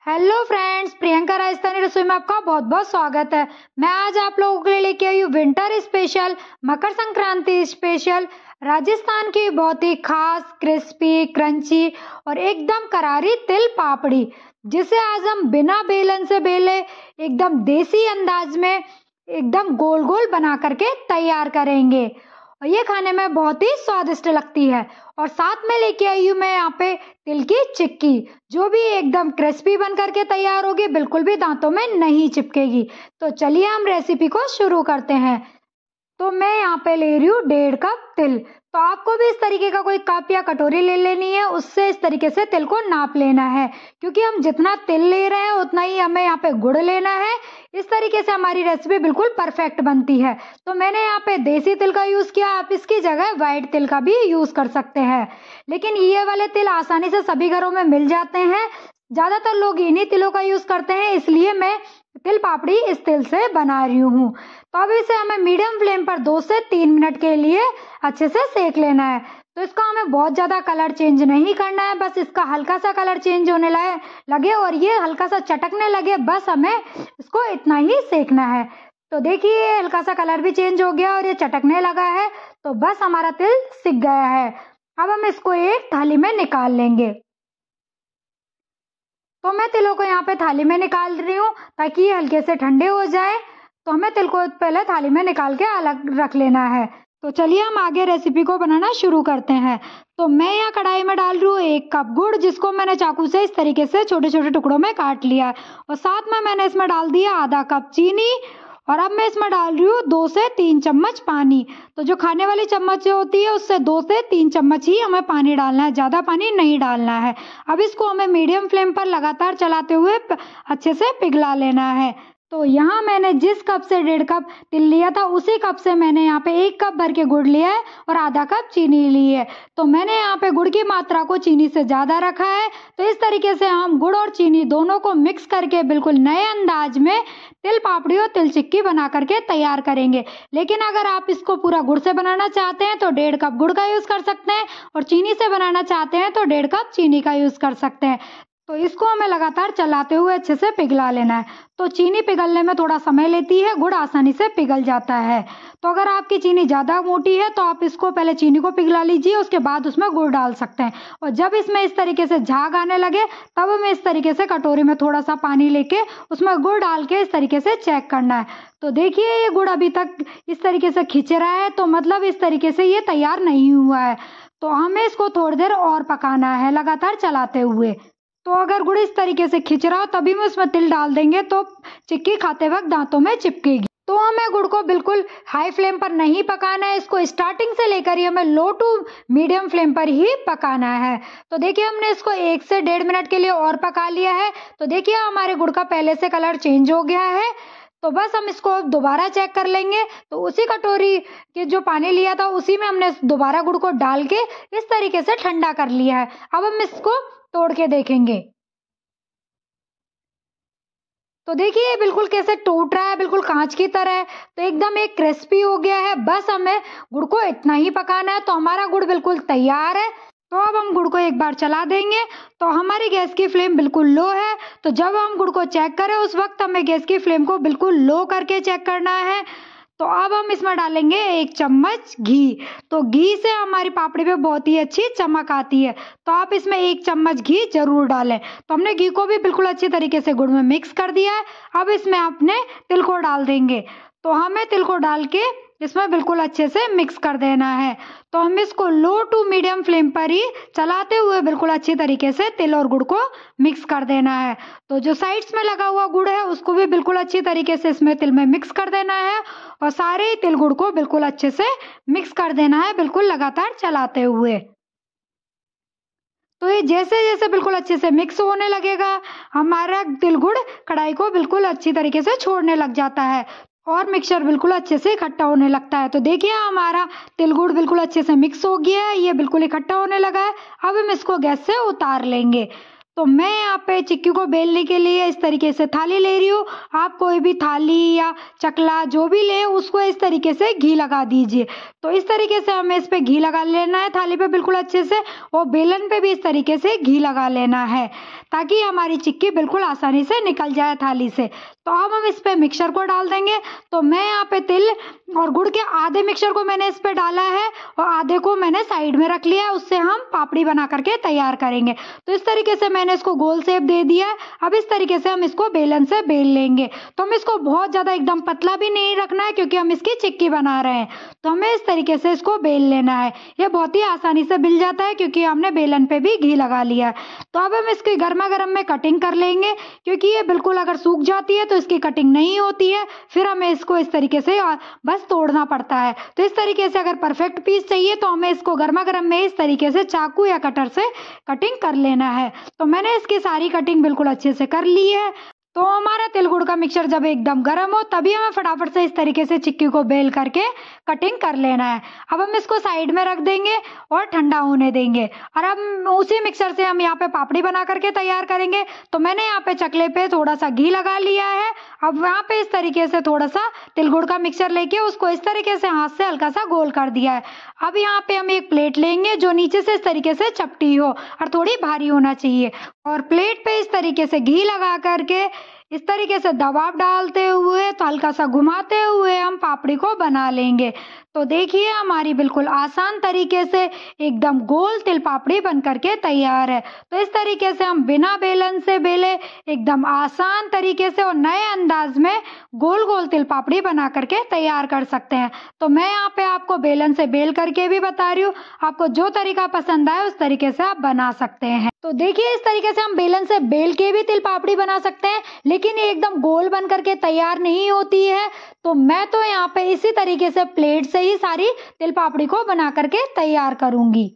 Hello friends, Priyanka Rajasthani रसोई में आपका बहुत बहुत स्वागत है। मैं आज आप लोगों के लिए लेके आई हूँ winter special, Makar Sankranti special, Rajasthan की बहुत ही खास क्रिस्पी क्रंची और एकदम करारी तिल पापड़ी, जिसे आज हम बिना बेलन से बेले एकदम देसी अंदाज में एकदम गोल गोल बना करके तैयार करेंगे। और ये खाने में बहुत ही स्वादिष्ट लगती है। और साथ में लेके आई हूँ मैं यहाँ पे तिल की चिक्की, जो भी एकदम क्रिस्पी बन करके तैयार होगी, बिल्कुल भी दांतों में नहीं चिपकेगी। तो चलिए हम रेसिपी को शुरू करते हैं। तो मैं यहाँ पे ले रही हूँ 1.5 कप तिल। तो आपको भी इस तरीके का कोई कप या कटोरी ले लेनी है, उससे इस तरीके से तिल को नाप लेना है, क्योंकि हम जितना तिल ले रहे हैं उतना ही हमें यहाँ पे गुड़ लेना है। इस तरीके से हमारी रेसिपी बिल्कुल परफेक्ट बनती है। तो मैंने यहाँ पे देसी तिल का यूज किया, आप इसकी जगह व्हाइट तिल का भी यूज कर सकते हैं, लेकिन ये वाले तिल आसानी से सभी घरों में मिल जाते हैं। ज्यादातर लोग इन्हीं तिलों का यूज करते हैं, इसलिए मैं तिल पापड़ी इस तिल से बना रही हूँ। तो अब इसे हमें मीडियम फ्लेम पर 2 से 3 मिनट के लिए अच्छे से सेक लेना है। तो इसका हमें बहुत ज्यादा कलर चेंज नहीं करना है, बस इसका हल्का सा कलर चेंज होने लगे और ये हल्का सा चटकने लगे, बस हमें इसको इतना ही सेकना है। तो देखिए हल्का सा कलर भी चेंज हो गया और ये चटकने लगा है, तो बस हमारा तिल सिक गया है। अब हम इसको एक थाली में निकाल लेंगे। तो मैं तिलों को यहाँ पे थाली में निकाल रही हूँ ताकि ये हल्के से ठंडे हो जाए। तो हमें तिल को पहले थाली में निकाल के अलग रख लेना है। तो चलिए हम आगे रेसिपी को बनाना शुरू करते हैं। तो मैं यहाँ कढ़ाई में डाल रही हूँ 1 कप गुड़, जिसको मैंने चाकू से इस तरीके से छोटे छोटे टुकड़ों में काट लिया है। और साथ में मैंने इसमें डाल दिया आधा कप चीनी। और अब मैं इसमें डाल रही हूँ 2 से 3 चम्मच पानी। तो जो खाने वाली चम्मच होती है उससे 2 से 3 चम्मच ही हमें पानी डालना है, ज्यादा पानी नहीं डालना है। अब इसको हमें मीडियम फ्लेम पर लगातार चलाते हुए अच्छे से पिघला लेना है। तो यहाँ मैंने जिस कप से 1.5 कप तिल लिया था, उसी कप से मैंने यहाँ पे 1 कप भर के गुड़ लिया है और आधा कप चीनी ली है। तो मैंने यहाँ पे गुड़ की मात्रा को चीनी से ज्यादा रखा है। तो इस तरीके से हम गुड़ और चीनी दोनों को मिक्स करके बिल्कुल नए अंदाज में तिल पापड़ी और तिल चिक्की बना करके तैयार करेंगे। लेकिन अगर आप इसको पूरा गुड़ से बनाना चाहते हैं तो 1.5 कप गुड़ का यूज कर सकते हैं, और चीनी से बनाना चाहते हैं तो 1.5 कप चीनी का यूज कर सकते हैं। तो इसको हमें लगातार चलाते हुए अच्छे से पिघला लेना है। तो चीनी पिघलने में थोड़ा समय लेती है, गुड़ आसानी से पिघल जाता है। तो अगर आपकी चीनी ज़्यादा मोटी है तो आप इसको पहले चीनी को पिघला लीजिए, उसके बाद उसमें गुड़ डाल सकते हैं। और जब इसमें इस तरीके से झाग आने लगे, तब हमें इस तरीके से कटोरी में थोड़ा सा पानी लेके उसमें गुड़ डाल के इस तरीके से चेक करना है। तो देखिए ये गुड़ अभी तक इस तरीके से खिंच रहा है, तो मतलब इस तरीके से ये तैयार नहीं हुआ है। तो हमें इसको थोड़ी देर और पकाना है लगातार चलाते हुए। तो अगर गुड़ इस तरीके से खिंच रहा हो तभी में उसमें तिल डाल देंगे तो चिक्की खाते वक्त दांतों में चिपकेगी। तो हमें गुड़ को बिल्कुल हाई फ्लेम पर नहीं पकाना है, इसको स्टार्टिंग से लेकर ही हमें लो टू मीडियम फ्लेम पर ही पकाना है। तो देखिए हमने इसको 1 से 1.5 मिनट के लिए और पका लिया है। तो देखिए हमारे गुड़ का पहले से कलर चेंज हो गया है। तो बस हम इसको दोबारा चेक कर लेंगे। तो उसी कटोरी के जो पानी लिया था उसी में हमने दोबारा गुड़ को डाल के इस तरीके से ठंडा कर लिया है। अब हम इसको तोड़ के देखेंगे। तो देखिए ये बिल्कुल कैसे टूट रहा है, बिल्कुल कांच की तरह है। तो एकदम एक क्रिस्पी हो गया है। बस हमें गुड़ को इतना ही पकाना है। तो हमारा गुड़ बिल्कुल तैयार है। तो अब हम गुड़ को एक बार चला देंगे। तो हमारी गैस की फ्लेम बिल्कुल लो है। तो जब हम गुड़ को चेक करें उस वक्त हमें गैस की फ्लेम को बिल्कुल लो करके चेक करना है। तो अब हम इसमें डालेंगे 1 चम्मच घी। तो घी से हमारी पापड़ी पे बहुत ही अच्छी चमक आती है। तो आप इसमें 1 चम्मच घी जरूर डालें। तो हमने घी को भी बिल्कुल अच्छी तरीके से गुड़ में मिक्स कर दिया है। अब इसमें अपने तिल को डाल देंगे। तो हमें तिल को डाल के इसमें बिल्कुल अच्छे से मिक्स कर देना है। तो हम इसको लो टू मीडियम फ्लेम पर ही चलाते हुए बिल्कुल अच्छी तरीके से तिल और गुड़ को मिक्स कर देना है। तो जो साइड्स में लगा हुआ गुड़ है उसको भी बिल्कुल अच्छी तरीके से इसमें तिल में मिक्स कर देना है, और सारे तिल गुड़ को बिल्कुल अच्छे से मिक्स कर देना है, बिल्कुल लगातार चलाते हुए। तो ये जैसे जैसे बिल्कुल अच्छे से मिक्स होने लगेगा, हमारा तिल गुड़ कढ़ाई को बिल्कुल अच्छी तरीके से छोड़ने लग जाता है और मिक्सचर बिल्कुल अच्छे से इकट्ठा होने लगता है। तो देखिए हमारा तिल गुड़ बिल्कुल अच्छे से मिक्स हो गया है, ये बिल्कुल इकट्ठा होने लगा है। अब हम इसको गैस से उतार लेंगे। तो मैं यहाँ पे चिक्की को बेलने के लिए इस तरीके से थाली ले रही हूँ। आप कोई भी थाली या चकला जो भी ले उसको इस तरीके से घी लगा दीजिए। तो इस तरीके से हमें इस पे घी लगा लेना है थाली पे बिल्कुल अच्छे से, और बेलन पे भी इस तरीके से घी लगा लेना है ताकि हमारी चिक्की बिल्कुल आसानी से निकल जाए थाली से। तो अब हम इस पे मिक्सचर को डाल देंगे। तो मैं यहाँ पे तिल और गुड़ के आधे मिक्सचर को मैंने इस पे डाला है और आधे को मैंने साइड में रख लिया है, उससे हम पापड़ी बना करके तैयार करेंगे। तो इस तरीके से मैंने इसको गोल शेप दे दिया है। अब इस तरीके से हम इसको बेलन से बेल लेंगे। तो हम इसको बहुत ज़्यादा एकदम पतला भी नहीं रखना है क्योंकि हम इसकी चिक्की बना रहे हैं। तो हमें इस तरीके से इसको बेल लेना है। ये बहुत ही आसानी से बिल जाता है क्योंकि हमने बेलन पे भी घी लगा लिया है। तो अब हम इसकी गर्मा गर्म में कटिंग कर लेंगे क्योंकि ये बिल्कुल अगर सूख जाती है तो इसकी कटिंग नहीं होती है, फिर हमें इसको इस तरीके से बस तोड़ना पड़ता है। तो इस तरीके से अगर परफेक्ट पीस चाहिए तो हमें इसको गर्मा गर्म में इस तरीके से चाकू या कटर से कटिंग कर लेना है। तो मैंने इसकी सारी कटिंग बिल्कुल अच्छे से कर ली है। तो हमारा तिल गुड़ का मिक्सचर जब एकदम गर्म हो तभी हमें फटाफट से इस तरीके से चिक्की को बेल करके कटिंग कर लेना है। अब हम इसको साइड में रख देंगे और ठंडा होने देंगे, और अब उसी मिक्सचर से हम यहाँ पे पापड़ी बना करके तैयार करेंगे। तो मैंने यहाँ पे चकले पे थोड़ा सा घी लगा लिया है। अब यहाँ पे इस तरीके से थोड़ा सा तिल गुड़ का मिक्सचर लेके उसको इस तरीके से हाथ से हल्का सा गोल कर दिया है। अब यहाँ पे हम एक प्लेट लेंगे जो नीचे से इस तरीके से चपटी हो और थोड़ी भारी होना चाहिए, और प्लेट पे इस तरीके से घी लगा करके इस तरीके से दबाव डालते हुए तो हल्का सा घुमाते हुए हम पापड़ी को बना लेंगे। तो देखिए हमारी बिल्कुल आसान तरीके से एकदम गोल तिल पापड़ी बन करके तैयार है। तो इस तरीके से हम बिना बेलन से बेले एकदम आसान तरीके से और नए अंदाज में गोल गोल तिल पापड़ी बना करके तैयार कर सकते हैं। तो मैं यहाँ पे आपको बेलन से बेल करके भी बता रही हूँ, आपको जो तरीका पसंद आए उस तरीके से आप बना सकते हैं। तो देखिए इस तरीके से हम बेलन से बेल के भी तिल पापड़ी बना सकते हैं, लेकिन ये एकदम गोल बन करके तैयार नहीं होती है। तो मैं तो यहाँ पे इसी तरीके से प्लेट से ही सारी तिल पापड़ी को बना करके तैयार करूंगी।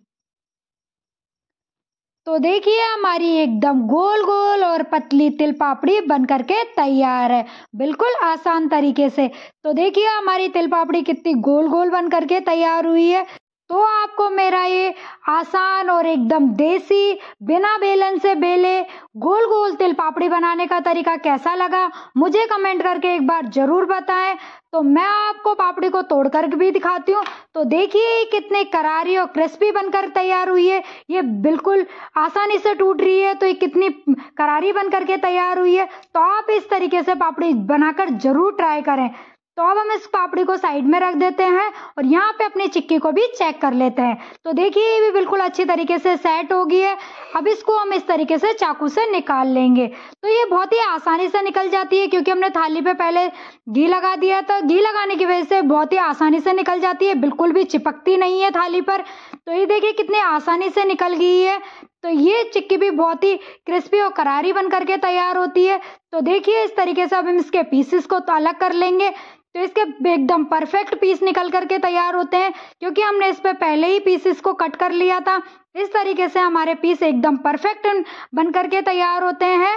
तो देखिए हमारी एकदम गोल गोल और पतली तिल पापड़ी बन करके तैयार है, बिल्कुल आसान तरीके से। तो देखिए हमारी तिल पापड़ी कितनी गोल गोल बन करके तैयार हुई है। तो आपको मेरा ये आसान और एकदम देसी बिना बेलन से बेले गोल गोल तिल पापड़ी बनाने का तरीका कैसा लगा मुझे कमेंट करके एक बार जरूर बताएं। तो मैं आपको पापड़ी को तोड़ कर भी दिखाती हूँ। तो देखिए कितने करारी और क्रिस्पी बनकर तैयार हुई है, ये बिल्कुल आसानी से टूट रही है। तो ये कितनी करारी बन करके तैयार हुई है। तो आप इस तरीके से पापड़ी बनाकर जरूर ट्राई करें। तो अब हम इस पापड़ी को साइड में रख देते हैं और यहाँ पे अपनी चिक्की को भी चेक कर लेते हैं। तो देखिए ये भी बिल्कुल अच्छी तरीके से सेट हो गई है। अब इसको हम इस तरीके से चाकू से निकाल लेंगे। तो ये बहुत ही आसानी से निकल जाती है क्योंकि हमने थाली पे पहले घी लगा दिया था। घी लगाने की वजह से बहुत ही आसानी से निकल जाती है, बिल्कुल भी चिपकती नहीं है थाली पर। तो ये देखिए कितनी आसानी से निकल गई है। तो ये चिक्की भी बहुत ही क्रिस्पी और करारी बन करके तैयार होती है। तो देखिए इस तरीके से अब हम इसके पीसेस को तो अलग कर लेंगे। तो इसके एकदम परफेक्ट पीस निकल करके तैयार होते हैं क्योंकि हमने इस पे पहले ही पीसेस को कट कर लिया था। इस तरीके से हमारे पीस एकदम परफेक्ट बन करके तैयार होते हैं।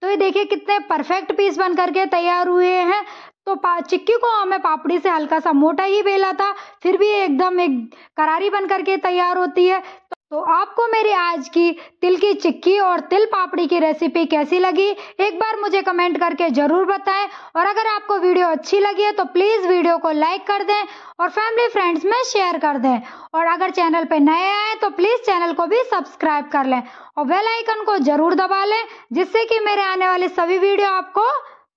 तो ये देखिए कितने परफेक्ट पीस बन करके तैयार हुए हैं। तो चिक्की को हमें पापड़ी से हल्का सा मोटा ही बेला था, फिर भी एकदम एक करारी बन करके तैयार होती है। तो आपको मेरी आज की तिल की चिक्की और तिल पापड़ी की रेसिपी कैसी लगी एक बार मुझे कमेंट करके जरूर बताएं। और अगर आपको वीडियो अच्छी लगी है तो प्लीज वीडियो को लाइक कर दें और फैमिली फ्रेंड्स में शेयर कर दें। और अगर चैनल पे नए आए तो प्लीज चैनल को भी सब्सक्राइब कर लें और बेल आइकन को जरूर दबा लें जिससे कि मेरे आने वाले सभी वीडियो आपको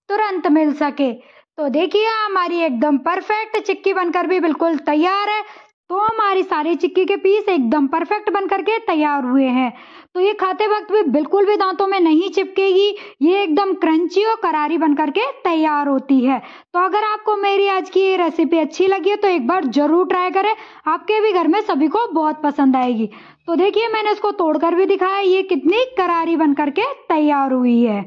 तुरंत मिल सके। तो देखिए हमारी एकदम परफेक्ट चिक्की बनकर भी बिल्कुल तैयार है। तो हमारी सारी चिक्की के पीस एकदम परफेक्ट बन करके तैयार हुए हैं। तो ये खाते वक्त भी बिल्कुल भी दांतों में नहीं चिपकेगी, ये एकदम क्रंची और करारी बन करके तैयार होती है। तो अगर आपको मेरी आज की ये रेसिपी अच्छी लगी है तो एक बार जरूर ट्राई करें, आपके भी घर में सभी को बहुत पसंद आएगी। तो देखिए मैंने इसको तोड़कर भी दिखाया, ये कितनी करारी बन करके तैयार हुई है।